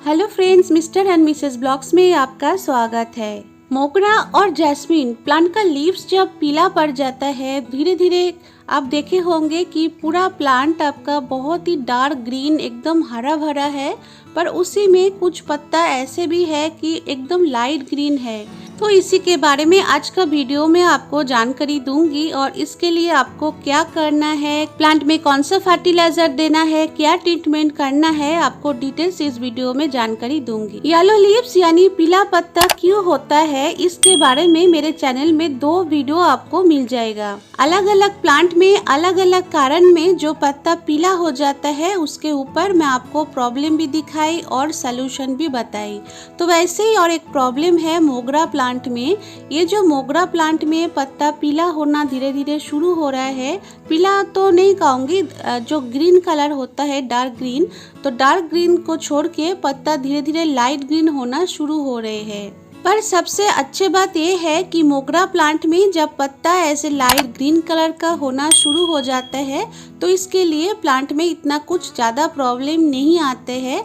Hello friends, mister and Mrs blogs में आपका स्वागत है। मोगरा और जैस्मिन प्लांट का लीव्स जब पीला पड़ जाता है, धीरे धीरे आप देखे होंगे कि पूरा प्लांट आपका बहुत ही डार्क ग्रीन एकदम हरा भरा है, पर उसी में कुछ पत्ता ऐसे भी है कि एकदम लाइट ग्रीन है। तो इसी के बारे में आज का वीडियो में आपको जानकारी दूंगी और इसके लिए आपको क्या करना है, प्लांट में कौन सा फर्टिलाइजर देना है, क्या ट्रीटमेंट करना है, आपको डिटेल्स इस वीडियो में जानकारी दूंगी। येलो लीव्स यानी पीला पत्ता क्यों होता है, इसके बारे में मेरे चैनल में 2 वीडियो आपको मिल जाएगा। अलग अलग प्लांट में अलग अलग कारण में जो पत्ता पीला हो जाता है, उसके ऊपर मैं आपको प्रॉब्लम भी दिखाई और सलूशन भी बताई। तो वैसे ही और एक प्रॉब्लम है मोगरा प्लांट में। ये जो मोगरा प्लांट में पत्ता पीला होना धीरे धीरे शुरू हो रहा है, पीला तो नहीं कहूँगी, जो ग्रीन कलर होता है डार्क ग्रीन, तो डार्क ग्रीन को छोड़ के पत्ता धीरे धीरे लाइट ग्रीन होना शुरू हो रहे हैं। पर सबसे अच्छी बात यह है कि मोगरा प्लांट में जब पत्ता ऐसे लाइट ग्रीन कलर का होना शुरू हो जाता है, तो इसके लिए प्लांट में इतना कुछ ज़्यादा प्रॉब्लम नहीं आते हैं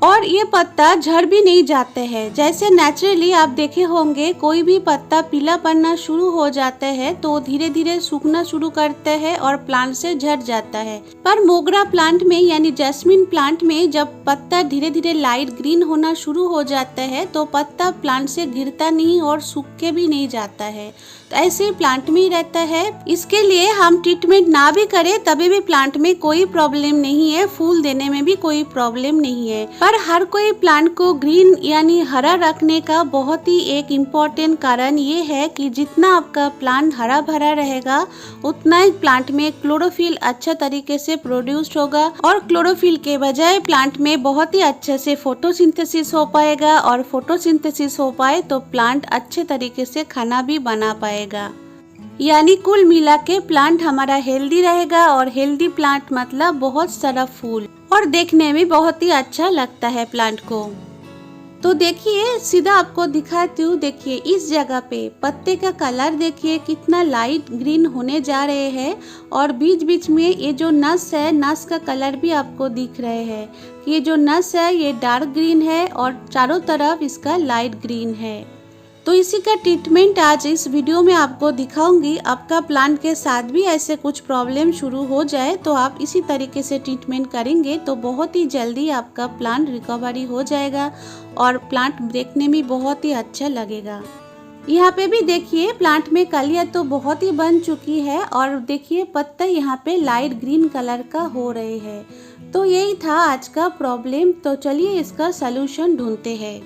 और ये पत्ता झड़ भी नहीं जाते हैं। जैसे नेचुरली आप देखे होंगे, कोई भी पत्ता पीला पड़ना शुरू हो जाते हैं तो धीरे धीरे सूखना शुरू करते हैं और प्लांट से झड़ जाता है। पर मोगरा प्लांट में यानी जैस्मिन प्लांट में जब पत्ता धीरे धीरे लाइट ग्रीन होना शुरू हो जाता है तो पत्ता प्लांट से गिरता नहीं और सूख के भी नहीं जाता है, तो ऐसे ही प्लांट में ही रहता है। इसके लिए हम ट्रीटमेंट ना भी करें तभी भी प्लांट में कोई प्रॉब्लम नहीं है, फूल देने में भी कोई प्रॉब्लम नहीं है। पर हर कोई प्लांट को ग्रीन यानी हरा रखने का बहुत ही एक इम्पोर्टेंट कारण ये है कि जितना आपका प्लांट हरा भरा रहेगा, उतना ही प्लांट में क्लोरोफिल अच्छा तरीके से प्रोड्यूस होगा और क्लोरोफिल के बजाय प्लांट में बहुत ही अच्छे से फोटोसिंथेसिस हो पाएगा और फोटोसिंथेसिस हो पाए तो प्लांट अच्छे तरीके से खाना भी बना पाएगा। यानी कुल मिला के प्लांट हमारा हेल्दी रहेगा और हेल्दी प्लांट मतलब बहुत सारा फूल और देखने में बहुत ही अच्छा लगता है प्लांट को। तो देखिए, सीधा आपको दिखाती हूँ। देखिए इस जगह पे पत्ते का कलर देखिए कितना लाइट ग्रीन होने जा रहे हैं और बीच बीच में ये जो नस है, नस का कलर भी आपको दिख रहे हैं कि ये जो नस है ये डार्क ग्रीन है और चारों तरफ इसका लाइट ग्रीन है। तो इसी का ट्रीटमेंट आज इस वीडियो में आपको दिखाऊंगी। आपका प्लांट के साथ भी ऐसे कुछ प्रॉब्लम शुरू हो जाए तो आप इसी तरीके से ट्रीटमेंट करेंगे तो बहुत ही जल्दी आपका प्लांट रिकवरी हो जाएगा और प्लांट देखने में बहुत ही अच्छा लगेगा। यहाँ पे भी देखिए प्लांट में कलियां तो बहुत ही बन चुकी है और देखिए पत्ता यहाँ पे लाइट ग्रीन कलर का हो रहे हैं। तो यही था आज का प्रॉब्लम। तो चलिए इसका सलूशन ढूंढते हैं।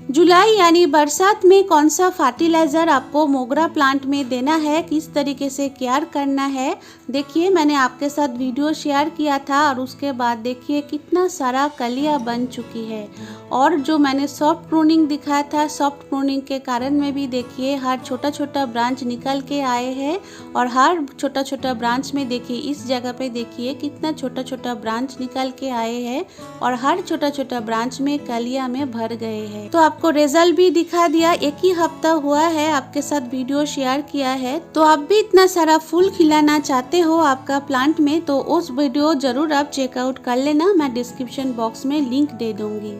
जुलाई यानी बरसात में कौन सा फर्टिलाइजर आपको मोगरा प्लांट में देना है, किस तरीके से केयर करना है, देखिए मैंने आपके साथ वीडियो शेयर किया था और उसके बाद देखिए कितना सारा कलियां बन चुकी है। और जो मैंने सॉफ्ट प्रूनिंग दिखाया था, सॉफ्ट प्रूनिंग के कारण में भी देखिए हर छोटा छोटा ब्रांच निकल के आए हैं और हर छोटा छोटा ब्रांच में देखिए इस जगह पे देखिए कितना छोटा छोटा ब्रांच निकल के आए हैं और हर छोटा छोटा ब्रांच में कलियां में भर गए हैं। तो आपको रिजल्ट भी दिखा दिया, एक ही हफ्ता हुआ है आपके साथ वीडियो शेयर किया है। तो आप भी इतना सारा फूल खिलाना चाहते हो आपका प्लांट में तो उस वीडियो जरूर आप चेकआउट कर लेना, मैं डिस्क्रिप्शन बॉक्स में लिंक दे दूंगी।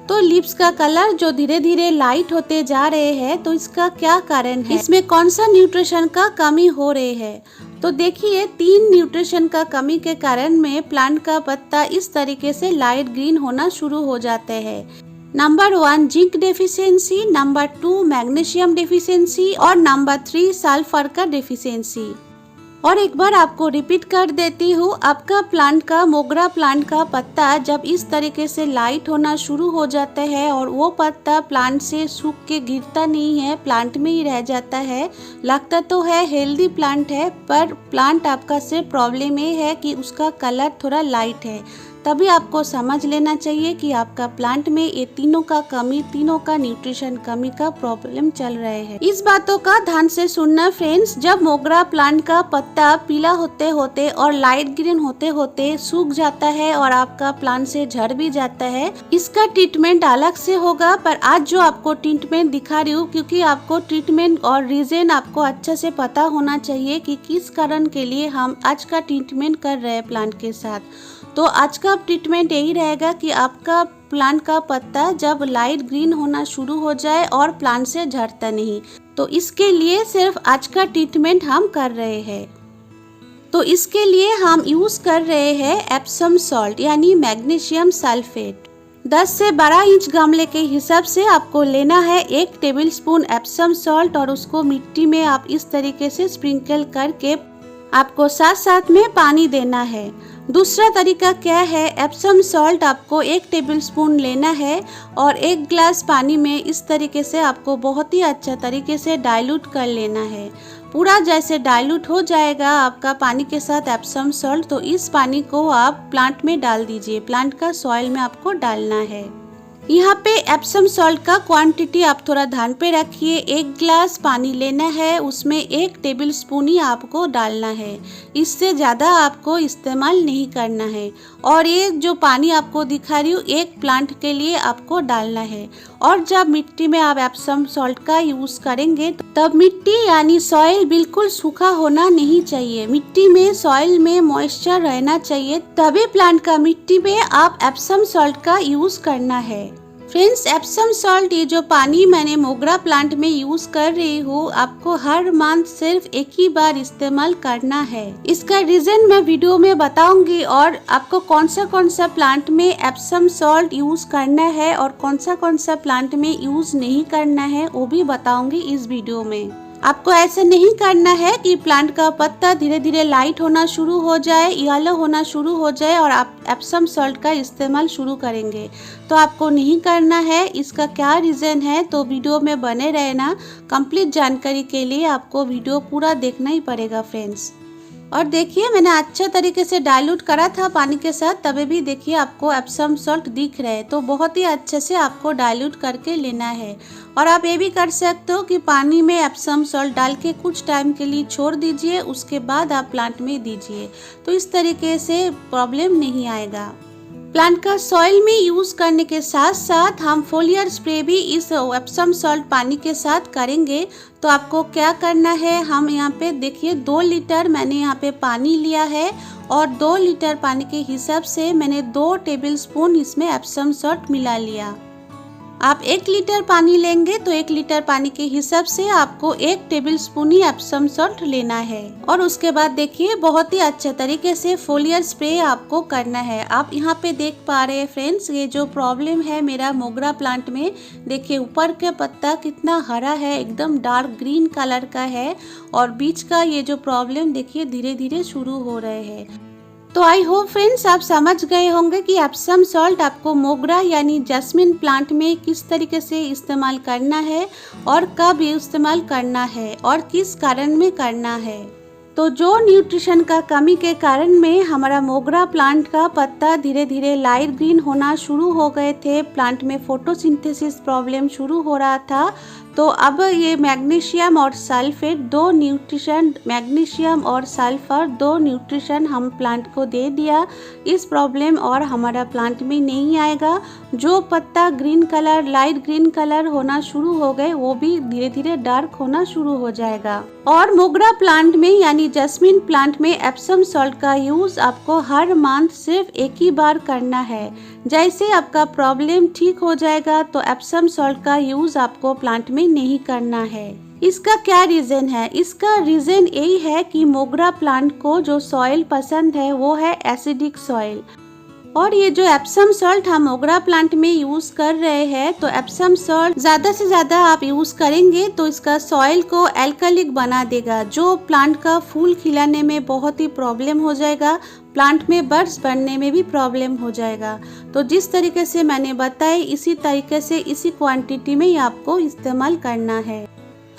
तो लीव्स का कलर जो धीरे धीरे लाइट होते जा रहे हैं, तो इसका क्या कारण है, इसमें कौन सा न्यूट्रिशन का कमी हो रही है। तो देखिए 3 न्यूट्रिशन का कमी के कारण में प्लांट का पत्ता इस तरीके से लाइट ग्रीन होना शुरू हो जाते हैं। Number 1 zinc deficiency, number 2 magnesium deficiency और नंबर 3 सल्फर का डेफिशिएंसी। और एक बार आपको रिपीट कर देती हूँ, आपका प्लांट का मोगरा प्लांट का पत्ता जब इस तरीके से लाइट होना शुरू हो जाता है और वो पत्ता प्लांट से सूख के गिरता नहीं है, प्लांट में ही रह जाता है, लगता तो है हेल्दी प्लांट है, पर प्लांट आपका से प्रॉब्लम ये है कि उसका कलर थोड़ा लाइट है। तभी आपको समझ लेना चाहिए कि आपका प्लांट में ये तीनों का कमी, तीनों का न्यूट्रिशन कमी का प्रॉब्लम चल रहे हैं। इस बातों का ध्यान से सुनना फ्रेंड्स। जब मोगरा प्लांट का पत्ता पीला होते होते और लाइट ग्रीन होते होते सूख जाता है और आपका प्लांट से झड़ भी जाता है, इसका ट्रीटमेंट अलग से होगा। पर आज जो आपको ट्रीटमेंट दिखा रही हूँ, क्योंकि आपको ट्रीटमेंट और रीजन आपको अच्छे से पता होना चाहिए कि किस कारण के लिए हम आज का ट्रीटमेंट कर रहे हैं प्लांट के साथ। तो आज का ट्रीटमेंट यही रहेगा कि आपका प्लांट का पत्ता जब लाइट ग्रीन होना शुरू हो जाए और प्लांट से झड़ता नहीं। तो इसके लिए सिर्फ आज का ट्रीटमेंट हम कर रहे हैं। तो इसके लिए हम यूज़ कर रहे हैं एप्सम सॉल्ट यानी मैग्नीशियम सल्फेट। 10 से 12 इंच गमले के हिसाब से आपको लेना है 1 टेबलस्पून एप्सम सॉल्ट और उसको मिट्टी में आप इस तरीके से स्प्रिंकल करके आपको साथ साथ में पानी देना है। दूसरा तरीका क्या है, एप्सम सॉल्ट आपको 1 टेबलस्पून लेना है और 1 ग्लास पानी में इस तरीके से आपको बहुत ही अच्छा तरीके से डाइल्यूट कर लेना है। पूरा जैसे डाइल्यूट हो जाएगा आपका पानी के साथ एप्सम सॉल्ट, तो इस पानी को आप प्लांट में डाल दीजिए। प्लांट का सॉइल में आपको डालना है। यहाँ पे एप्सम सॉल्ट का क्वांटिटी आप थोड़ा ध्यान पे रखिए। 1 ग्लास पानी लेना है, उसमें 1 टेबलस्पून ही आपको डालना है, इससे ज़्यादा आपको इस्तेमाल नहीं करना है। और ये जो पानी आपको दिखा रही हूँ 1 प्लांट के लिए आपको डालना है। और जब मिट्टी में आप एप्सम सॉल्ट का यूज़ करेंगे तब मिट्टी यानी सॉइल बिल्कुल सूखा होना नहीं चाहिए। मिट्टी में सॉइल में मॉइस्चर रहना चाहिए, तभी प्लांट का मिट्टी में आप एप्सम सॉल्ट का यूज़ करना है। फ्रेंड्स, एप्सम सॉल्ट ये जो पानी मैंने मोगरा प्लांट में यूज कर रही हूँ, आपको हर मंथ सिर्फ एक ही बार इस्तेमाल करना है। इसका रीजन मैं वीडियो में बताऊंगी और आपको कौन सा प्लांट में एप्सम सॉल्ट यूज करना है और कौन सा प्लांट में यूज नहीं करना है वो भी बताऊंगी इस वीडियो में। आपको ऐसा नहीं करना है कि प्लांट का पत्ता धीरे धीरे लाइट होना शुरू हो जाए, येलो होना शुरू हो जाए और आप एप्सम सॉल्ट का इस्तेमाल शुरू करेंगे, तो आपको नहीं करना है। इसका क्या रीज़न है तो वीडियो में बने रहना। कंप्लीट जानकारी के लिए आपको वीडियो पूरा देखना ही पड़ेगा फ्रेंड्स। और देखिए मैंने अच्छा तरीके से डाइल्यूट करा था पानी के साथ, तभी भी देखिए आपको एप्सम सॉल्ट दिख रहा है। तो बहुत ही अच्छे से आपको डाइल्यूट करके लेना है। और आप ये भी कर सकते हो कि पानी में एप्सम सॉल्ट डाल के कुछ टाइम के लिए छोड़ दीजिए, उसके बाद आप प्लांट में दीजिए, तो इस तरीके से प्रॉब्लम नहीं आएगा। प्लांट का सॉइल में यूज़ करने के साथ साथ हम फोलियर स्प्रे भी इस एप्सम सॉल्ट पानी के साथ करेंगे। तो आपको क्या करना है, हम यहाँ पे देखिए 2 लीटर मैंने यहाँ पे पानी लिया है और 2 लीटर पानी के हिसाब से मैंने 2 टेबलस्पून इसमें एप्सम सॉल्ट मिला लिया। आप 1 लीटर पानी लेंगे तो 1 लीटर पानी के हिसाब से आपको 1 टेबलस्पून ही एप्सम सॉल्ट लेना है। और उसके बाद देखिए बहुत ही अच्छे तरीके से फोलियर स्प्रे आपको करना है। आप यहाँ पे देख पा रहे हैं फ्रेंड्स, ये जो प्रॉब्लम है मेरा मोगरा प्लांट में, देखिए ऊपर का पत्ता कितना हरा है, एकदम डार्क ग्रीन कलर का है और बीच का ये जो प्रॉब्लम देखिए धीरे धीरे शुरू हो रहे हैं। तो आई होप फ्रेंड्स आप समझ गए होंगे कि एप्सम सॉल्ट आपको मोगरा यानी जैस्मिन प्लांट में किस तरीके से इस्तेमाल करना है और कब इस्तेमाल करना है और किस कारण में करना है। तो जो न्यूट्रिशन का कमी के कारण में हमारा मोगरा प्लांट का पत्ता धीरे धीरे लाइट ग्रीन होना शुरू हो गए थे, प्लांट में फोटोसिंथेसिस प्रॉब्लम शुरू हो रहा था, तो अब ये मैग्नीशियम और सल्फेट 2 न्यूट्रिशन, मैग्नीशियम और सल्फर 2 न्यूट्रिशन हम प्लांट को दे दिया। इस प्रॉब्लम और हमारा प्लांट में नहीं आएगा। जो पत्ता green colour, light green colour होना शुरू हो गए वो भी धीरे धीरे डार्क होना शुरू हो जाएगा। और मोगरा प्लांट में यानी जैस्मिन प्लांट में एप्सम सॉल्ट का यूज आपको हर मंथ सिर्फ एक ही बार करना है। जैसे आपका प्रॉब्लम ठीक हो जाएगा तो एप्सम सॉल्ट का यूज आपको प्लांट में नहीं करना है। इसका क्या रीजन है? इसका रीजन यही है कि मोगरा प्लांट को जो सॉइल पसंद है वो है एसिडिक सॉइल। और ये जो एप्सम सॉल्ट हम मोगरा प्लांट में यूज कर रहे हैं, तो एप्सम सॉल्ट ज्यादा से ज्यादा आप यूज करेंगे तो इसका सॉइल को एल्कलिक बना देगा, जो प्लांट का फूल खिलाने में बहुत ही प्रॉब्लम हो जाएगा, प्लांट में बड्स बनने में भी प्रॉब्लम हो जाएगा। तो जिस तरीके से मैंने बताया इसी तरीके से इसी क्वांटिटी में ही आपको इस्तेमाल करना है।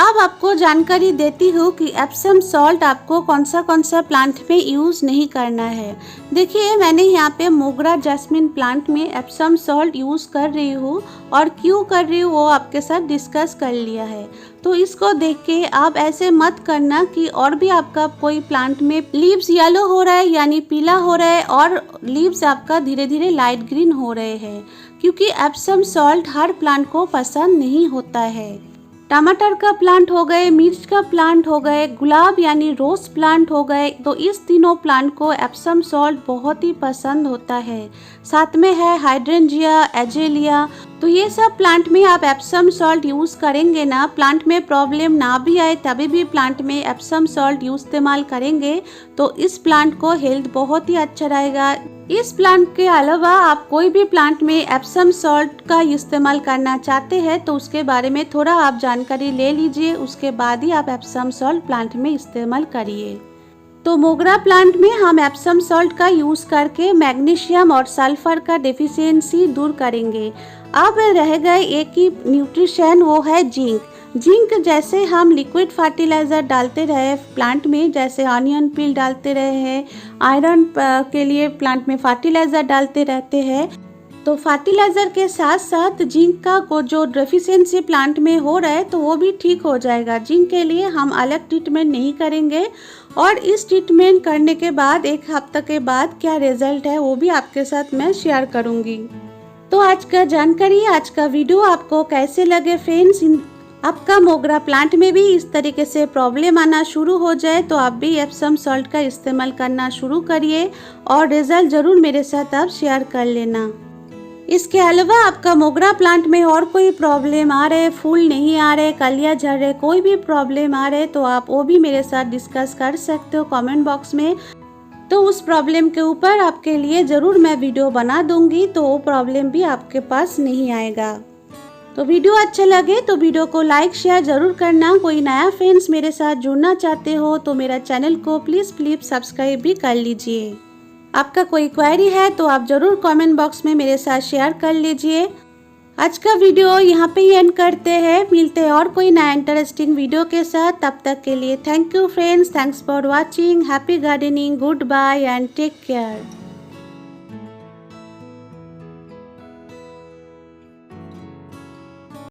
अब आपको जानकारी देती हूँ कि एप्सम सॉल्ट आपको कौन सा प्लांट में यूज नहीं करना है। देखिए मैंने यहाँ पे मोगरा जैस्मिन प्लांट में एप्सम सॉल्ट यूज कर रही हूँ और क्यों कर रही हूँ वो आपके साथ डिस्कस कर लिया है। तो इसको देख के आप ऐसे मत करना कि और भी आपका कोई प्लांट में लीव्स येलो हो रहा है यानी पीला हो रहा है और लीव्स आपका धीरे धीरे लाइट ग्रीन हो रहे हैं, क्योंकि एप्सम सॉल्ट हर प्लांट को पसंद नहीं होता है। टमाटर का प्लांट हो गए, मिर्च का प्लांट हो गए, गुलाब यानी रोज प्लांट हो गए। तो इस तीनों प्लांट को एप्सम सॉल्ट बहुत ही पसंद होता है। साथ में है हाइड्रेंजिया, एजेलिया। तो ये सब प्लांट में आप एप्सम सॉल्ट यूज़ करेंगे ना, प्लांट में प्रॉब्लम ना भी आए तभी भी प्लांट में एप्सम सॉल्ट यूज़ इस्तेमाल करेंगे तो इस प्लांट को हेल्थ बहुत ही अच्छा रहेगा। इस प्लांट के अलावा आप कोई भी प्लांट में एप्सम सॉल्ट का इस्तेमाल करना चाहते हैं तो उसके बारे में थोड़ा आप जानकारी ले लीजिए, उसके बाद ही आप एप्सम सॉल्ट प्लांट में इस्तेमाल करिए। तो मोगरा प्लांट में हम एप्सम सॉल्ट का यूज़ करके मैग्नीशियम और सल्फर का डेफिशिएंसी दूर करेंगे। अब रह गए एक ही न्यूट्रिशन, वो है जिंक। जिंक जैसे हम लिक्विड फर्टिलाइज़र डालते रहे प्लांट में, जैसे ऑनियन पील डालते रहे हैं, आयरन के लिए प्लांट में फर्टिलाइज़र डालते रहते हैं, तो फर्टिलाइज़र के साथ साथ जिंक का को जो डेफिशिएंसी प्लांट में हो रहा है तो वो भी ठीक हो जाएगा। जिंक के लिए हम अलग ट्रीटमेंट नहीं करेंगे और इस ट्रीटमेंट करने के बाद 1 हफ्ते के बाद क्या रिजल्ट है वो भी आपके साथ मैं शेयर करूँगी। तो आज का जानकारी, आज का वीडियो आपको कैसे लगे फ्रेंड्स? आपका मोगरा प्लांट में भी इस तरीके से प्रॉब्लम आना शुरू हो जाए तो आप भी एप्सम सॉल्ट का इस्तेमाल करना शुरू करिए और रिजल्ट ज़रूर मेरे साथ आप शेयर कर लेना। इसके अलावा आपका मोगरा प्लांट में और कोई प्रॉब्लम आ रहे, फूल नहीं आ रहे, कलियां झड़ रहे, कोई भी प्रॉब्लम आ रहे तो आप वो भी मेरे साथ डिस्कस कर सकते हो कमेंट बॉक्स में। तो उस प्रॉब्लम के ऊपर आपके लिए ज़रूर मैं वीडियो बना दूंगी, तो वो प्रॉब्लम भी आपके पास नहीं आएगा। तो वीडियो अच्छा लगे तो वीडियो को लाइक शेयर ज़रूर करना। कोई नया फ्रेंड्स मेरे साथ जुड़ना चाहते हो तो मेरा चैनल को प्लीज़ सब्सक्राइब भी कर लीजिए। आपका कोई क्वेरी है तो आप ज़रूर कमेंट बॉक्स में मेरे साथ शेयर कर लीजिए। आज का वीडियो यहाँ पे ही एंड करते हैं, मिलते हैं और कोई नया इंटरेस्टिंग वीडियो के साथ। तब तक के लिए thank you friends, thanks for watching, happy gardening, good bye and take care.